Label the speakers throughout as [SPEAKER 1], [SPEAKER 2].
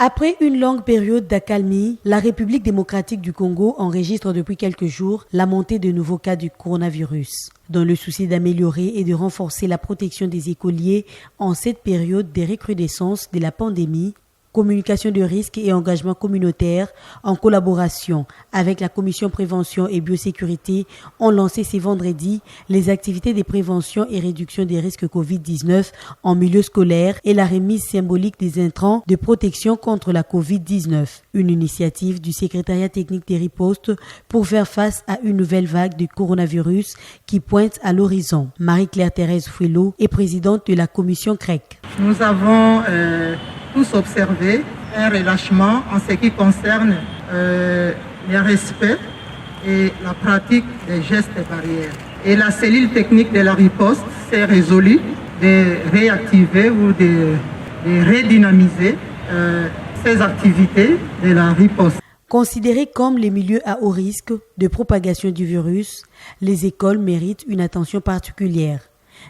[SPEAKER 1] Après une longue période d'accalmie, la République démocratique du Congo enregistre depuis quelques jours la montée de nouveaux cas du coronavirus. Dans le souci d'améliorer et de renforcer la protection des écoliers en cette période de recrudescence de la pandémie, communication de risques et engagement communautaire, en collaboration avec la Commission Prévention et Biosécurité, ont lancé ce vendredi les activités de prévention et réduction des risques Covid-19 en milieu scolaire et la remise symbolique des intrants de protection contre la Covid-19. Une initiative du secrétariat technique des ripostes pour faire face à une nouvelle vague du coronavirus qui pointe à l'horizon. Marie-Claire Thérèse Fouello est présidente de la commission CREC.
[SPEAKER 2] Nous avons tous observé un relâchement en ce qui concerne le respect et la pratique des gestes barrières. Et la cellule technique de la riposte s'est résolue de réactiver ou de redynamiser ces activités de la riposte.
[SPEAKER 1] Considérées comme les milieux à haut risque de propagation du virus, les écoles méritent une attention particulière.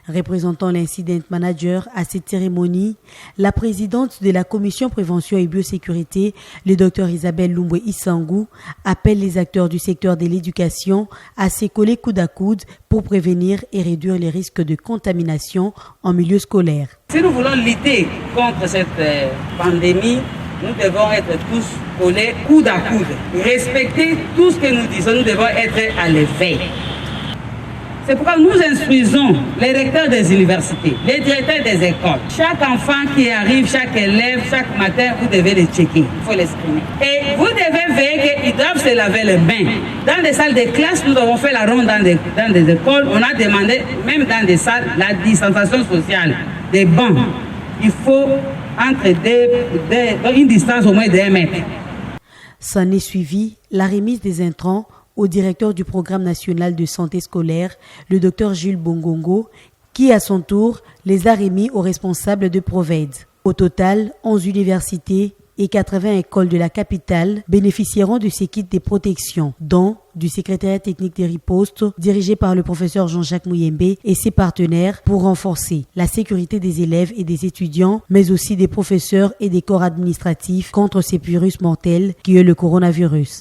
[SPEAKER 1] Représentant l'incident manager à cette cérémonie, la présidente de la commission prévention et biosécurité, le Dr Isabelle Lumbwe Isangou, appelle les acteurs du secteur de l'éducation à se coller coude à coude pour prévenir et réduire les risques de contamination en milieu scolaire.
[SPEAKER 3] Si nous voulons lutter contre cette pandémie, nous devons être tous collés coude à coude. Respecter tout ce que nous disons, nous devons être à l'éveil. C'est pourquoi nous instruisons les recteurs des universités, les directeurs des écoles. Chaque enfant qui arrive, chaque élève, chaque matin, vous devez les checker. Il faut les screener. Et vous devez veiller qu'ils doivent se laver les mains. Dans des salles de classe, nous avons fait la ronde dans des écoles. On a demandé, même dans des salles, la distanciation sociale, des bancs. Il faut entre une distance au moins d'1 mètre.
[SPEAKER 1] S'en est suivi la remise des intrants au directeur du programme national de santé scolaire, le Dr Jules Bongongo, qui à son tour les a remis aux responsables de Proved. Au total, 11 universités et 80 écoles de la capitale bénéficieront de ces kits de protection, dont du secrétariat technique des ripostes dirigé par le professeur Jean-Jacques Mouyembe et ses partenaires pour renforcer la sécurité des élèves et des étudiants, mais aussi des professeurs et des corps administratifs contre ces virus mortels qui est le coronavirus.